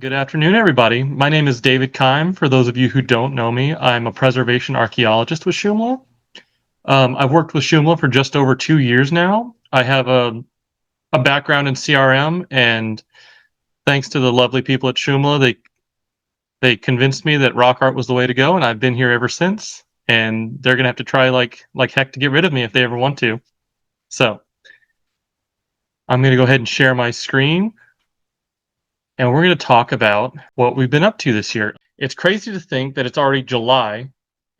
Good afternoon, everybody. My name is David Keim. For those of you who don't know me, I'm a preservation archaeologist with Shumla. I've worked with Shumla for just over 2 years now. I have a background in CRM, and thanks to the lovely people at Shumla, they convinced me that rock art was the way to go, and I've been here ever since. And they're gonna have to try like heck to get rid of me if they ever want to. So I'm gonna go ahead and share my screen, and we're going to talk about what we've been up to this year. It's crazy to think that it's already July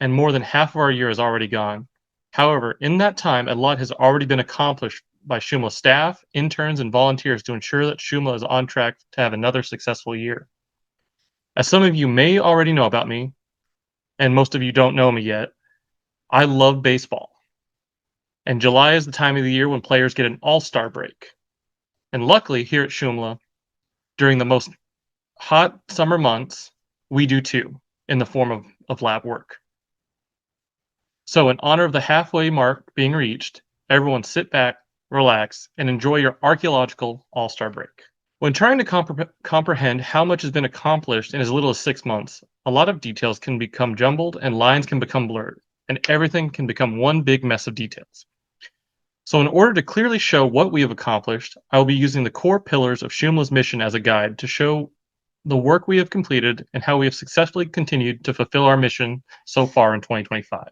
and more than half of our year is already gone. However, in that time, a lot has already been accomplished by Shumla staff, interns, and volunteers to ensure that Shumla is on track to have another successful year. As some of you may already know about me, and most of you don't know me yet, I love baseball. And July is the time of the year when players get an all-star break. And luckily, here at Shumla, during the most hot summer months, we do too, in the form of lab work. So in honor of the halfway mark being reached, everyone sit back, relax, and enjoy your archaeological all-star break. When trying to comprehend how much has been accomplished in as little as 6 months, a lot of details can become jumbled and lines can become blurred, and everything can become one big mess of details. So in order to clearly show what we have accomplished, I will be using the core pillars of Shumla's mission as a guide to show the work we have completed and how we have successfully continued to fulfill our mission so far in 2025.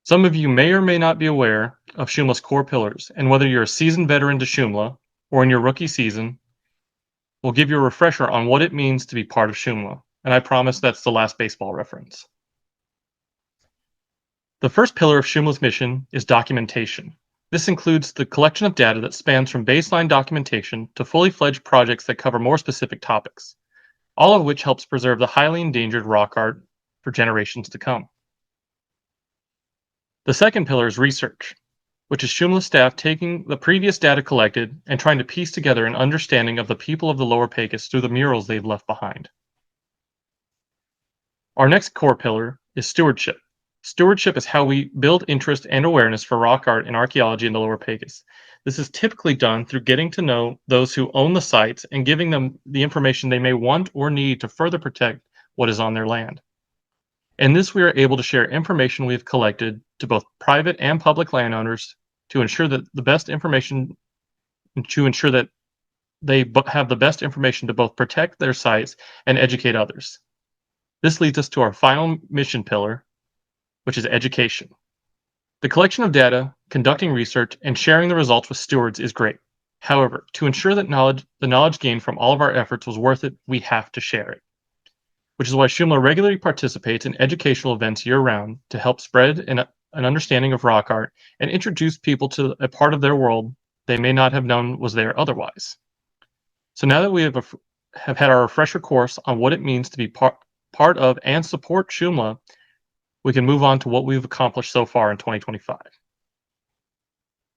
Some of you may or may not be aware of Shumla's core pillars, and whether you're a seasoned veteran to Shumla or in your rookie season, we'll give you a refresher on what it means to be part of Shumla, and I promise that's the last baseball reference. The first pillar of Shumla's mission is documentation. This includes the collection of data that spans from baseline documentation to fully fledged projects that cover more specific topics, all of which helps preserve the highly endangered rock art for generations to come. The second pillar is research, which is Shumla staff taking the previous data collected and trying to piece together an understanding of the people of the Lower Pecos through the murals they've left behind. Our next core pillar is stewardship. Stewardship is how we build interest and awareness for rock art and archaeology in the Lower Pecos. This is typically done through getting to know those who own the sites and giving them the information they may want or need to further protect what is on their land. In this, we are able to share information we have collected to both private and public landowners to ensure that they have the best information to both protect their sites and educate others. This leads us to our final mission pillar, which is education. The collection of data, conducting research, and sharing the results with stewards is great. However, to ensure that the knowledge gained from all of our efforts was worth it, we have to share it. Which is why Shumla regularly participates in educational events year-round to help spread an understanding of rock art and introduce people to a part of their world they may not have known was there otherwise. So now that we have had our refresher course on what it means to be part of and support Shumla, we can move on to what we've accomplished so far in 2025.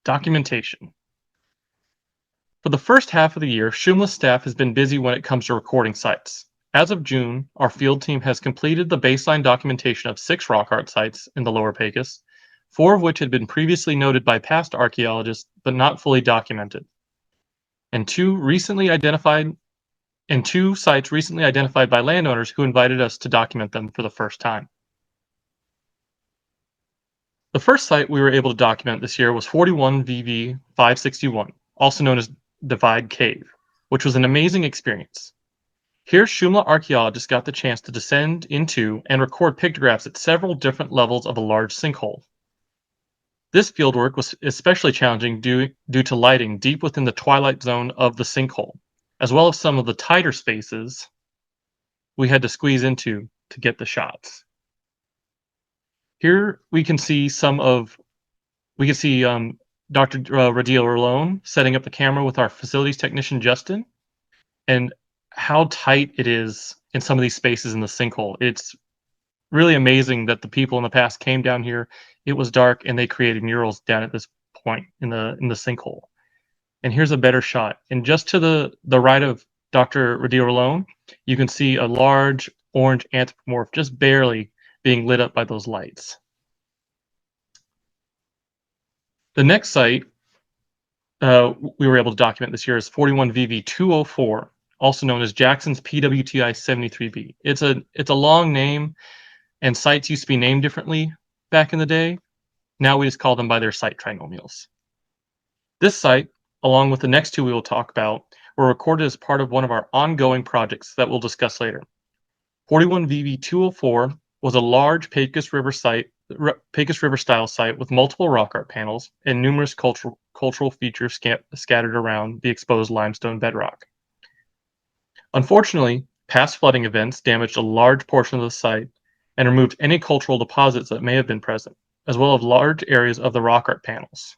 Documentation. For the first half of the year, Shumla staff has been busy when it comes to recording sites. As of June, our field team has completed the baseline documentation of 6 rock art sites in the Lower Pecos, 4 of which had been previously noted by past archaeologists but not fully documented, and 2 sites recently identified by landowners who invited us to document them for the first time. The first site we were able to document this year was 41 VV 561, also known as Divide Cave, which was an amazing experience. Here, Shumla archaeologists got the chance to descend into and record pictographs at several different levels of a large sinkhole. This fieldwork was especially challenging due to lighting deep within the twilight zone of the sinkhole, as well as some of the tighter spaces we had to squeeze into to get the shots. Here we can see Dr. Radil Rolone setting up the camera with our facilities technician Justin, and how tight it is in some of these spaces in the sinkhole. It's really amazing that the people in the past came down here. It was dark and they created murals down at this point in the sinkhole. And here's a better shot. And just to the right of Dr. Radil Rolone, you can see a large orange anthropomorph just barely being lit up by those lights. The next site we were able to document this year is 41 VV 204, also known as Jackson's PWTI 73B. It's a long name, and sites used to be named differently back in the day. Now we just call them by their site trinomials. This site, along with the next two we will talk about, were recorded as part of one of our ongoing projects that we'll discuss later. 41VV204 was a large Pecos River style site with multiple rock art panels and numerous cultural features scattered around the exposed limestone bedrock. Unfortunately, past flooding events damaged a large portion of the site and removed any cultural deposits that may have been present, as well as large areas of the rock art panels.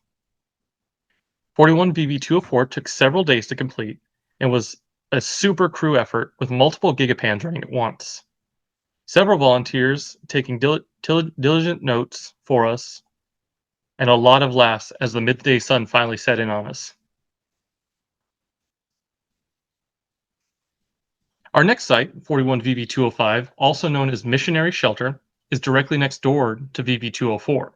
41VV204 took several days to complete and was a super crew effort with multiple gigapans running at once. Several volunteers taking diligent notes for us, and a lot of laughs as the midday sun finally set in on us. Our next site, 41VV205, also known as Missionary Shelter, is directly next door to VV204,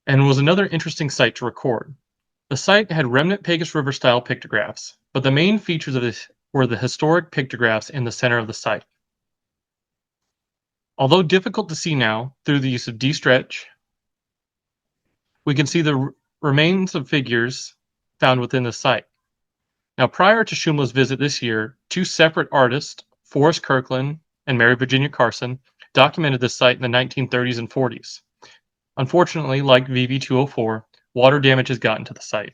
and was another interesting site to record. The site had remnant Pecos River style pictographs, but the main features of this were the historic pictographs in the center of the site. Although difficult to see now through the use of D-stretch, we can see the remains of figures found within the site. Now, prior to Shumla's visit this year, two separate artists, Forrest Kirkland and Mary Virginia Carson, documented this site in the 1930s and 40s. Unfortunately, like VV204, water damage has gotten to the site.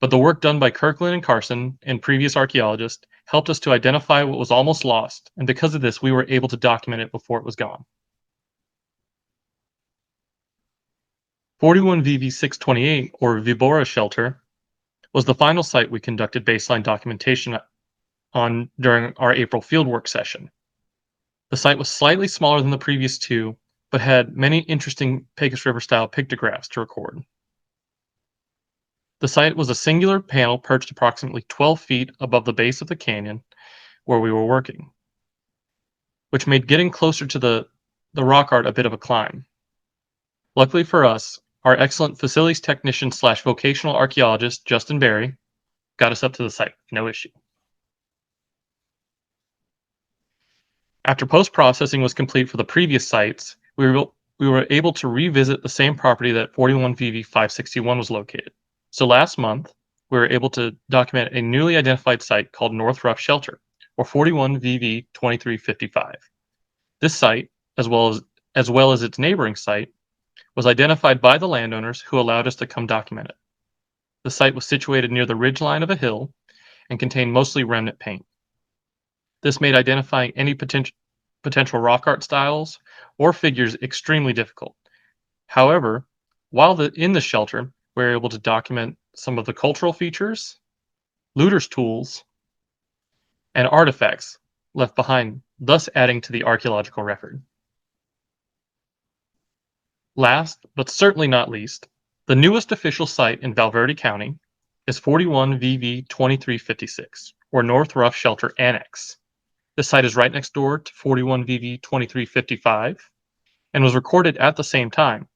But the work done by Kirkland and Carson and previous archaeologists helped us to identify what was almost lost, and because of this, we were able to document it before it was gone. 41VV628, or Vibora Shelter, was the final site we conducted baseline documentation on during our April fieldwork session. The site was slightly smaller than the previous two, but had many interesting Pecos River style pictographs to record. The site was a singular panel perched approximately 12 feet above the base of the canyon where we were working, which made getting closer to the rock art a bit of a climb. Luckily for us, our excellent facilities technician / vocational archaeologist, Justin Berry, got us up to the site, no issue. After post-processing was complete for the previous sites, we were able to revisit the same property that 41VV561 was located. So last month, we were able to document a newly identified site called North Rough Shelter, or 41VV2355. This site, as well as its neighboring site, was identified by the landowners who allowed us to come document it. The site was situated near the ridgeline of a hill and contained mostly remnant paint. This made identifying any potential rock art styles or figures extremely difficult. However, while in the shelter, we were able to document some of the cultural features, looters' tools, and artifacts left behind, thus adding to the archaeological record. Last, but certainly not least, the newest official site in Valverde County is 41VV2356, or North Rough Shelter Annex. This site is right next door to 41VV2355 and was recorded at the same time.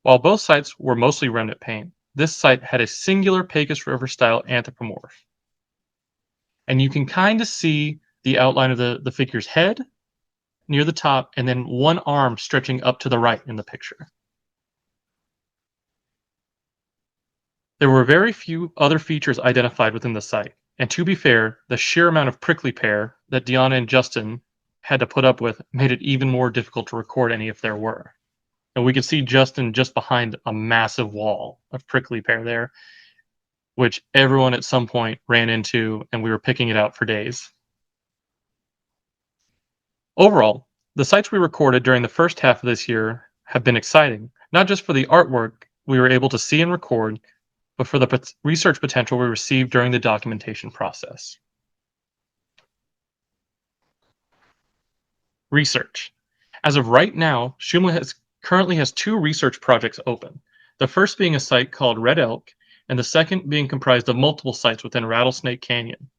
While both sites were mostly remnant paint, this site had a singular Pecos River style anthropomorph. And you can kind of see the outline of the figure's head near the top, and then one arm stretching up to the right in the picture. There were very few other features identified within the site, and to be fair, the sheer amount of prickly pear that Deanna and Justin had to put up with made it even more difficult to record any if there were. And we could see Justin just behind a massive wall of prickly pear there, which everyone at some point ran into, and we were picking it out for days. Overall, the sites we recorded during the first half of this year have been exciting, not just for the artwork we were able to see and record, but for the research potential we received during the documentation process. Research. As of right now, Shumla currently has two research projects open, the first being a site called Red Elk, and the second being comprised of multiple sites within Rattlesnake Canyon.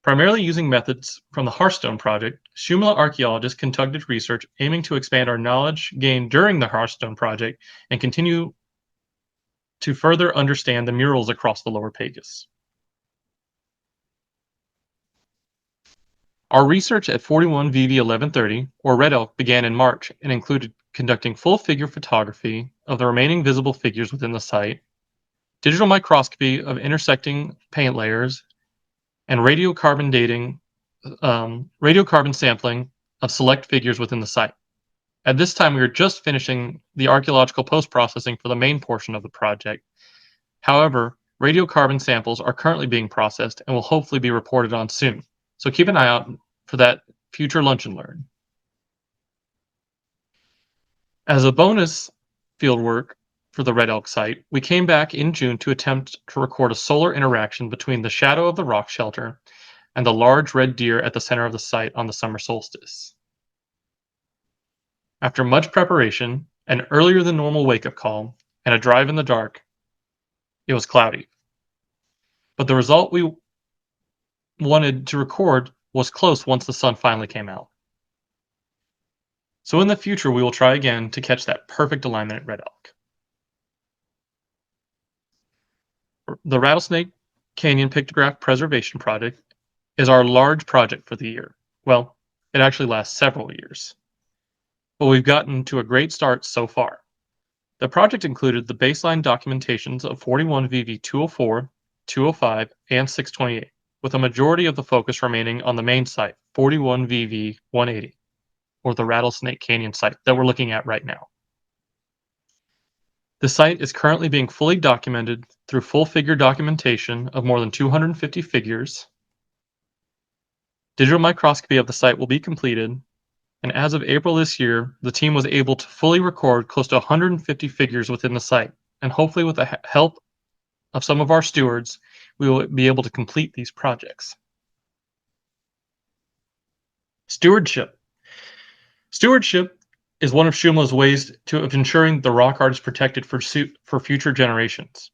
Primarily using methods from the Hearthstone project, Shumla archaeologists conducted research aiming to expand our knowledge gained during the Hearthstone project and continue to further understand the murals across the Lower Pecos. Our research at 41VV 1130, or Red Elk, began in March and included conducting full figure photography of the remaining visible figures within the site, digital microscopy of intersecting paint layers, and radiocarbon sampling of select figures within the site. At this time, we were just finishing the archaeological post-processing for the main portion of the project. However, radiocarbon samples are currently being processed and will hopefully be reported on soon. So keep an eye out for that future Lunch and Learn. As a bonus fieldwork for the Red Elk site, we came back in June to attempt to record a solar interaction between the shadow of the rock shelter and the large red deer at the center of the site on the summer solstice. After much preparation, an earlier than normal wake-up call, and a drive in the dark, it was cloudy. But the result we wanted to record was close once the sun finally came out. So in the future, we will try again to catch that perfect alignment at Red Elk. The Rattlesnake Canyon Pictograph Preservation Project is our large project for the year. Well, it actually lasts several years. But we've gotten to a great start so far. The project included the baseline documentations of 41VV 204, 205, and 628, with a majority of the focus remaining on the main site, 41VV 180, or the Rattlesnake Canyon site that we're looking at right now. The site is currently being fully documented through full figure documentation of more than 250 figures. Digital microscopy of the site will be completed, and as of April this year, the team was able to fully record close to 150 figures within the site, and hopefully with the help of some of our stewards, we will be able to complete these projects. Stewardship. Stewardship is one of Shumla's ways of ensuring the rock art is protected for future generations.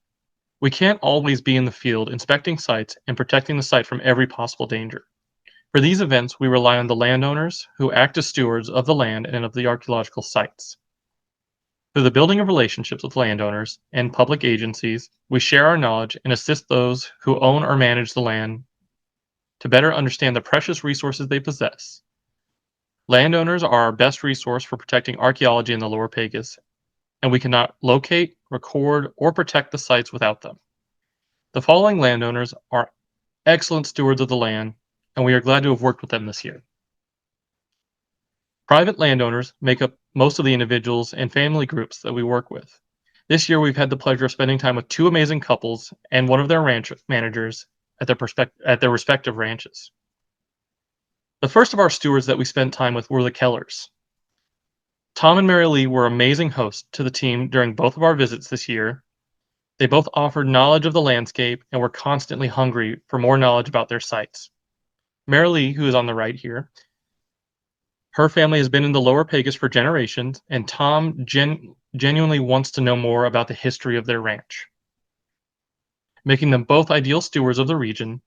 We can't always be in the field inspecting sites and protecting the site from every possible danger. For these events, we rely on the landowners who act as stewards of the land and of the archaeological sites. Through the building of relationships with landowners and public agencies, we share our knowledge and assist those who own or manage the land to better understand the precious resources they possess. Landowners are our best resource for protecting archaeology in the Lower Pecos, and we cannot locate, record, or protect the sites without them. The following landowners are excellent stewards of the land, and we are glad to have worked with them this year. Private landowners make up most of the individuals and family groups that we work with. This year, we've had the pleasure of spending time with two amazing couples and one of their ranch managers at their respective ranches. The first of our stewards that we spent time with were the Kellers. Tom and Mary Lee were amazing hosts to the team during both of our visits this year. They both offered knowledge of the landscape and were constantly hungry for more knowledge about their sites. Mary Lee, who is on the right here, her family has been in the Lower Pecos for generations, and Tom genuinely wants to know more about the history of their ranch, making them both ideal stewards of the region.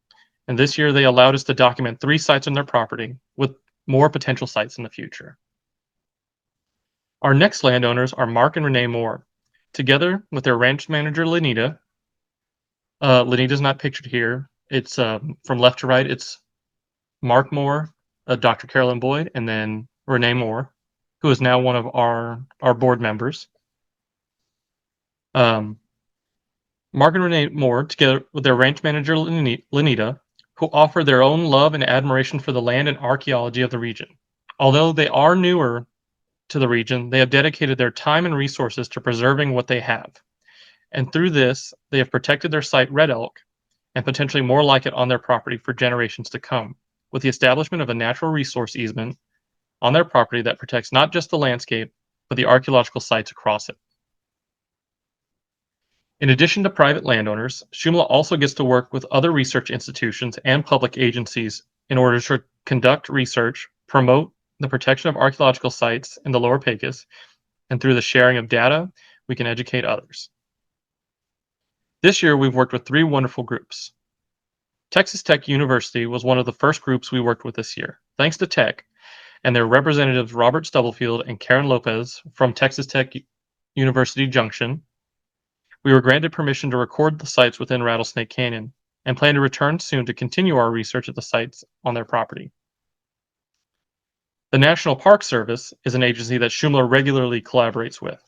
And this year they allowed us to document 3 sites on their property, with more potential sites in the future. Our next landowners are Mark and Renee Moore. Together with their ranch manager, Lenita. Lenita's not pictured here. It's from left to right, it's Mark Moore, Dr. Carolyn Boyd, and then Renee Moore, who is now one of our board members. Mark and Renee Moore, together with their ranch manager, Lenita, who offer their own love and admiration for the land and archaeology of the region. Although they are newer to the region, they have dedicated their time and resources to preserving what they have. And through this, they have protected their site, Red Elk, and potentially more like it on their property for generations to come, with the establishment of a natural resource easement on their property that protects not just the landscape, but the archaeological sites across it. In addition to private landowners, Shumla also gets to work with other research institutions and public agencies in order to conduct research, promote the protection of archaeological sites in the Lower Pecos, and through the sharing of data, we can educate others. This year, we've worked with 3 wonderful groups. Texas Tech University was one of the first groups we worked with this year. Thanks to Tech and their representatives Robert Stubblefield and Karen Lopez from Texas Tech University Junction, we were granted permission to record the sites within Rattlesnake Canyon and plan to return soon to continue our research at the sites on their property. The National Park Service is an agency that Shumla regularly collaborates with.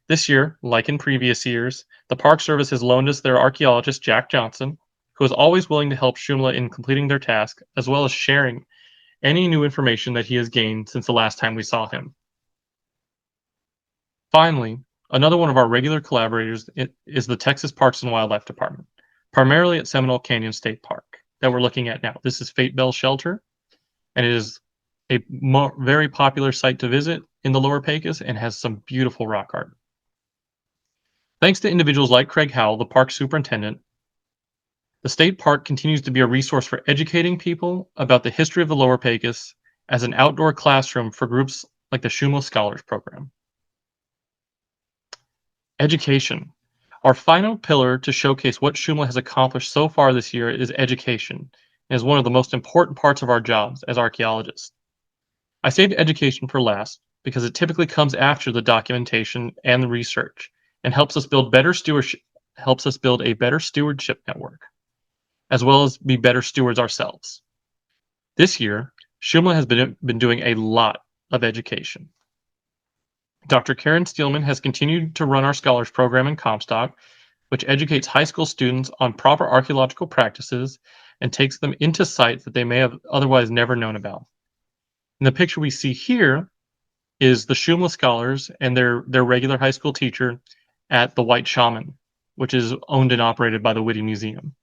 This year, like in previous years, the Park Service has loaned us their archaeologist Jack Johnson, who is always willing to help Shumla in completing their task, as well as sharing any new information that he has gained since the last time we saw him. Finally, another one of our regular collaborators is the Texas Parks and Wildlife Department, primarily at Seminole Canyon State Park that we're looking at now. This is Fate Bell Shelter, and it is a very popular site to visit in the Lower Pecos and has some beautiful rock art. Thanks to individuals like Craig Howell, the park superintendent, the state park continues to be a resource for educating people about the history of the Lower Pecos as an outdoor classroom for groups like the Shumla Scholars Program. Education. Our final pillar to showcase what Shumla has accomplished so far this year is education, and is one of the most important parts of our jobs as archaeologists. I saved education for last because it typically comes after the documentation and the research, and helps us build a better stewardship network, as well as be better stewards ourselves. This year, Shumla has been doing a lot of education. Dr. Karen Steelman has continued to run our Scholars Program in Comstock, which educates high school students on proper archaeological practices and takes them into sites that they may have otherwise never known about. And the picture we see here is the Shumla scholars and their regular high school teacher at the White Shaman, which is owned and operated by the Whitty Museum.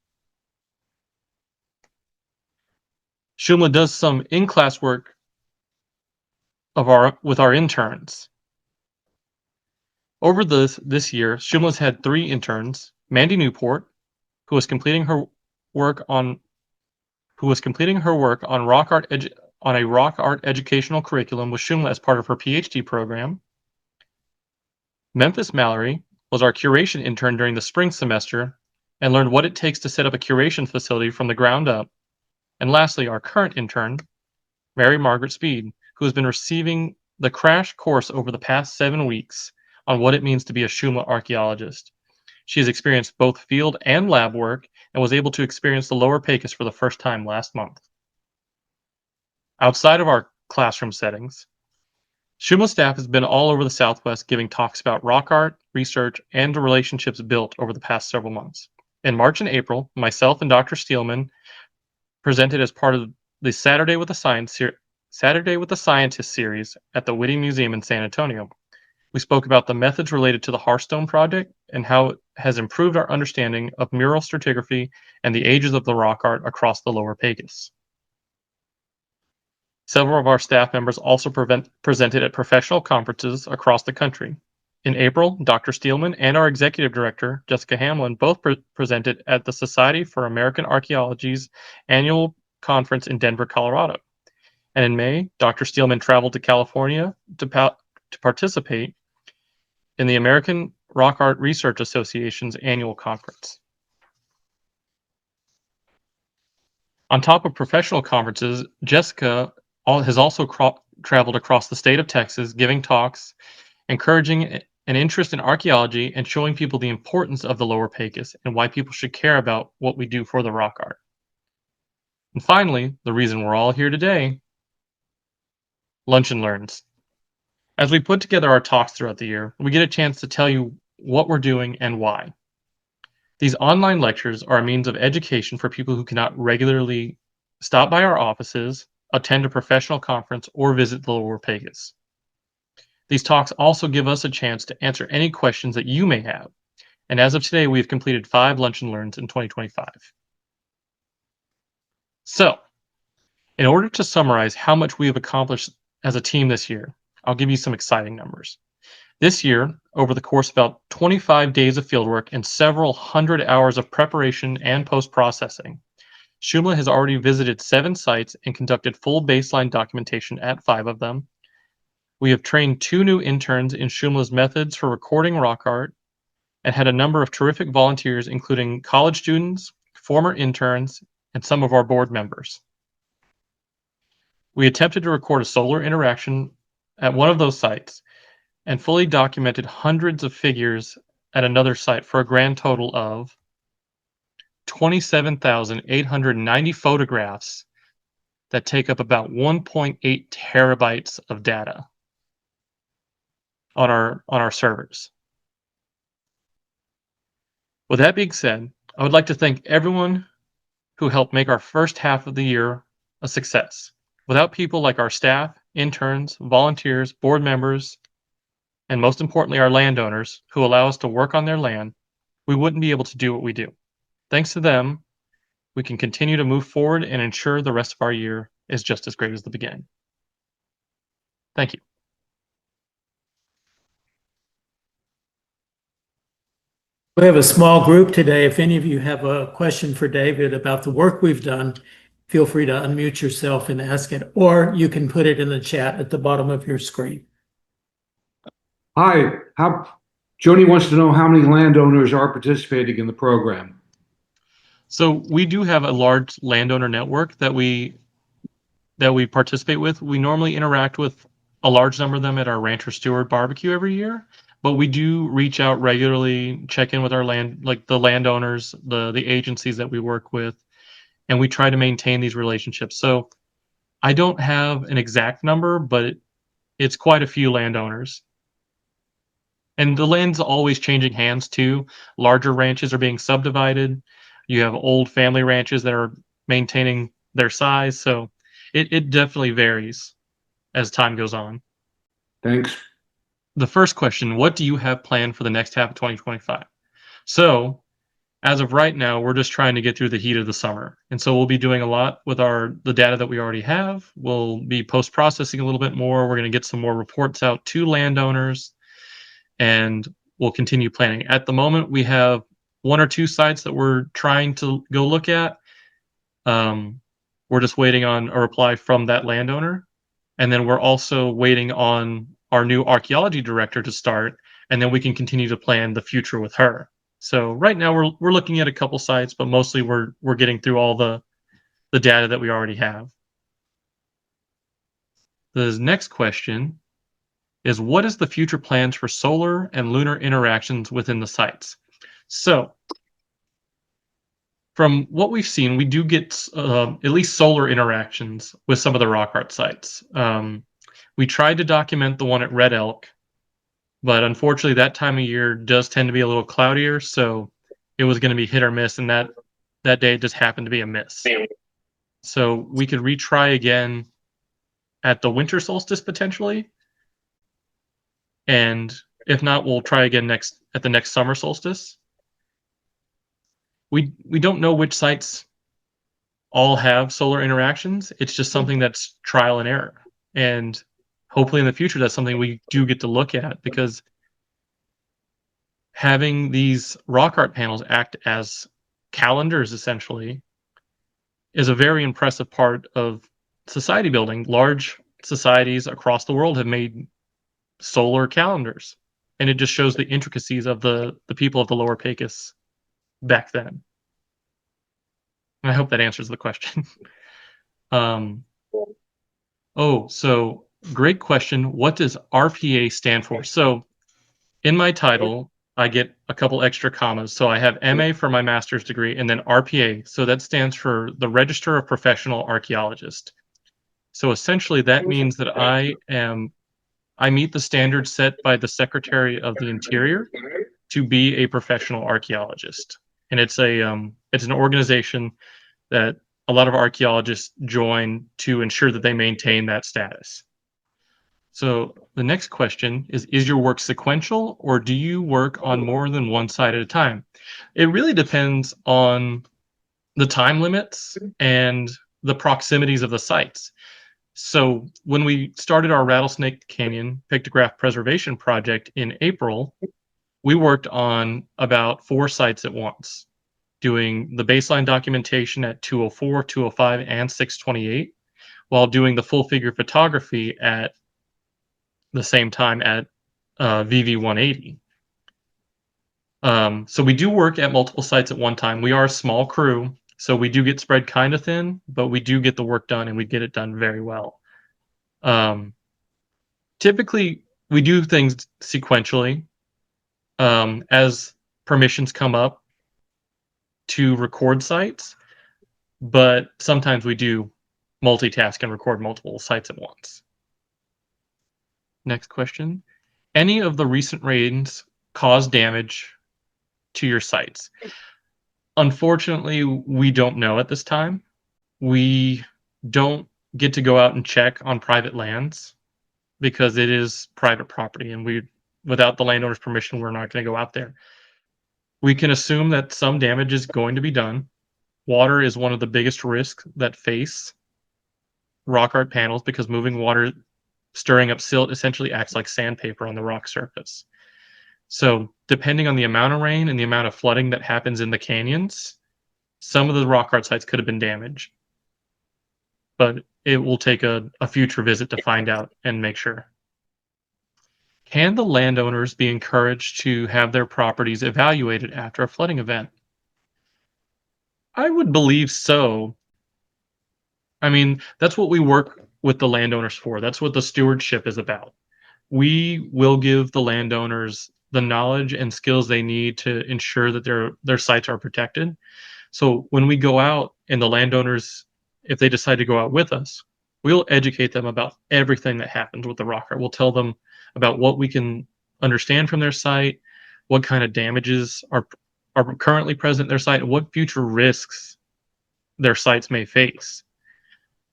Shumla does some in-class work with our interns. Over this year, Shumla's had 3 interns: Mandy Newport, who was completing her work on a rock art educational curriculum with Shumla as part of her PhD program. Memphis Mallory was our curation intern during the spring semester and learned what it takes to set up a curation facility from the ground up. And lastly, our current intern, Mary Margaret Speed, who has been receiving the crash course over the past 7 weeks on what it means to be a Shumla archaeologist. She has experienced both field and lab work and was able to experience the Lower Pecos for the first time last month. Outside of our classroom settings, Shumla staff has been all over the Southwest giving talks about rock art, research, and the relationships built over the past several months. In March and April, myself and Dr. Steelman presented as part of the Saturday with the Scientist series at the Whitty Museum in San Antonio. We spoke about the methods related to the Hearthstone project and how it has improved our understanding of mural stratigraphy and the ages of the rock art across the Lower Pecos. Several of our staff members also presented at professional conferences across the country. In April, Dr. Steelman and our executive director, Jessica Hamlin, both presented at the Society for American Archaeology's annual conference in Denver, Colorado. And in May, Dr. Steelman traveled to California to participate in the American Rock Art Research Association's annual conference. On top of professional conferences, Jessica has also traveled across the state of Texas, giving talks, encouraging an interest in archaeology, and showing people the importance of the Lower Pecos and why people should care about what we do for the rock art. And finally, the reason we're all here today, Lunch and Learns. As we put together our talks throughout the year, we get a chance to tell you what we're doing and why. These online lectures are a means of education for people who cannot regularly stop by our offices, attend a professional conference, or visit the Lower Pecos. These talks also give us a chance to answer any questions that you may have. And as of today, we've completed 5 Lunch and Learns in 2025. So, in order to summarize how much we have accomplished as a team this year, I'll give you some exciting numbers. This year, over the course of about 25 days of fieldwork and several hundred hours of preparation and post-processing, Shumla has already visited 7 sites and conducted full baseline documentation at 5 of them. We have trained 2 new interns in Shumla's methods for recording rock art and had a number of terrific volunteers, including college students, former interns, and some of our board members. We attempted to record a solar interaction at one of those sites and fully documented hundreds of figures at another site for a grand total of 27,890 photographs that take up about 1.8 terabytes of data on our servers. With that being said, I would like to thank everyone who helped make our first half of the year a success. Without people like our staff, interns, volunteers, board members, and most importantly, our landowners who allow us to work on their land, we wouldn't be able to do what we do. Thanks to them, we can continue to move forward and ensure the rest of our year is just as great as the beginning. Thank you. We have a small group today. If any of you have a question for David about the work we've done, feel free to unmute yourself and ask it, or you can put it in the chat at the bottom of your screen. Hi, Joni wants to know how many landowners are participating in the program. So we do have a large landowner network that we participate with. We normally interact with a large number of them at our Rancher Steward barbecue every year, but we do reach out regularly, check in with our the landowners, the agencies that we work with, and we try to maintain these relationships. So I don't have an exact number, but it's quite a few landowners. And the land's always changing hands too. Larger ranches are being subdivided. You have old family ranches that are maintaining their size. So it definitely varies as time goes on. Thanks. The first question, what do you have planned for the next half of 2025? So as of right now, we're just trying to get through the heat of the summer. And so we'll be doing a lot with the data that we already have. We'll be post-processing a little bit more. We're going to get some more reports out to landowners, and we'll continue planning. At the moment, we have 1 or 2 sites that we're trying to go look at. We're just waiting on a reply from that landowner. And then we're also waiting on our new archaeology director to start, and then we can continue to plan the future with her. So right now we're looking at a couple sites, but mostly we're getting through all the data that we already have. The next question is, what is the future plans for solar and lunar interactions within the sites? So from what we've seen, we do get at least solar interactions with some of the rock art sites. We tried to document the one at Red Elk, but unfortunately that time of year does tend to be a little cloudier, so it was going to be hit or miss, and that day just happened to be a miss. So we could retry again at the winter solstice potentially, and if not, we'll try again at the next summer solstice. We don't know which sites all have solar interactions. It's just something that's trial and error, and hopefully in the future that's something we do get to look at, because having these rock art panels act as calendars essentially is a very impressive part of society building. Large societies across the world have made solar calendars, and it just shows the intricacies of the people of the Lower Pecos back then. And I hope that answers the question. So great question. What does RPA stand for? So in my title, I get a couple extra commas. So I have MA for my master's degree, and then RPA. So that stands for the Register of Professional Archaeologist. So essentially that means that I meet the standards set by the Secretary of the Interior to be a professional archaeologist. And it's an organization that a lot of archaeologists join to ensure that they maintain that status. So the next question is your work sequential, or do you work on more than one site at a time? It really depends on the time limits and the proximities of the sites. So when we started our Rattlesnake Canyon Pictograph Preservation Project in April, we worked on about 4 sites at once, doing the baseline documentation at 204, 205, and 628, while doing the full figure photography at the same time at VV 180. So we do work at multiple sites at one time. We are a small crew, so we do get spread kind of thin, but we do get the work done, and we get it done very well. Typically, we do things sequentially as permissions come up to record sites, but sometimes we do multitask and record multiple sites at once. Next question. Any of the recent rains cause damage to your sites? Unfortunately, we don't know at this time. We don't get to go out and check on private lands because it is private property, and without the landowner's permission, we're not going to go out there. We can assume that some damage is going to be done. Water is one of the biggest risks that face rock art panels because moving water, stirring up silt, essentially acts like sandpaper on the rock surface. So, depending on the amount of rain and the amount of flooding that happens in the canyons, some of the rock art sites could have been damaged. But it will take a future visit to find out and make sure. Can the landowners be encouraged to have their properties evaluated after a flooding event? I would believe so. I mean, that's what we work with the landowners for. That's what the stewardship is about. We will give the landowners the knowledge and skills they need to ensure that their sites are protected. So when we go out and the landowners, if they decide to go out with us, we'll educate them about everything that happens with the rock art. We'll tell them about what we can understand from their site, what kind of damages are currently present in their site, and what future risks their sites may face.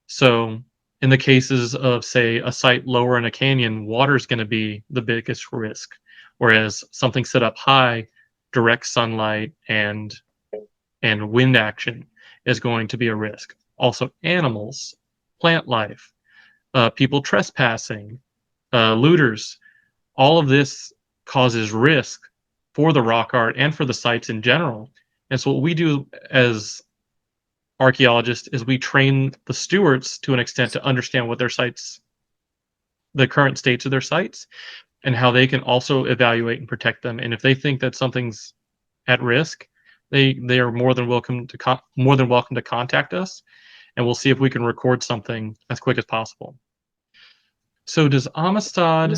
So in the cases of, say, a site lower in a canyon, water is going to be the biggest risk, whereas something set up high, direct sunlight and wind action is going to be a risk. Also, animals, plant life, people trespassing, looters, all of this causes risk for the rock art and for the sites in general. And so what we do as archaeologists is we train the stewards to an extent to understand what their sites, the current states of their sites, and how they can also evaluate and protect them. And if they think that something's at risk, they are more than welcome to contact us, and we'll see if we can record something as quick as possible. So does Amistad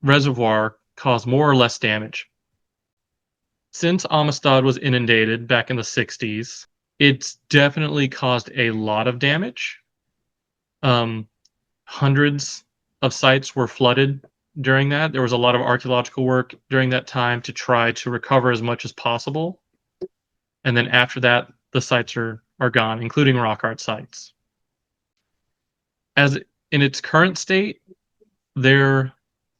Reservoir cause more or less damage? Since Amistad was inundated back in the 60s, it's definitely caused a lot of damage. Hundreds of sites were flooded during that. There was a lot of archaeological work during that time to try to recover as much as possible. And then after that, the sites are gone, including rock art sites. As in its current state, there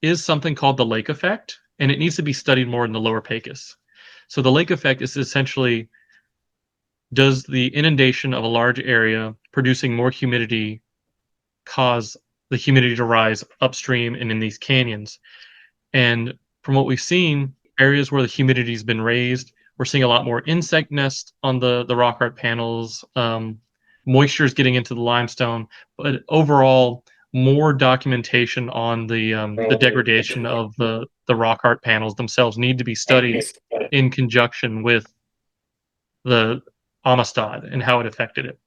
is something called the lake effect, and it needs to be studied more in the Lower Pecos. So the lake effect is essentially, does the inundation of a large area producing more humidity cause the humidity to rise upstream and in these canyons? And from what we've seen, areas where the humidity has been raised, we're seeing a lot more insect nests on the rock art panels. Moisture is getting into the limestone, but overall, more documentation on the degradation of the rock art panels themselves need to be studied in conjunction with the Amistad and how it affected it.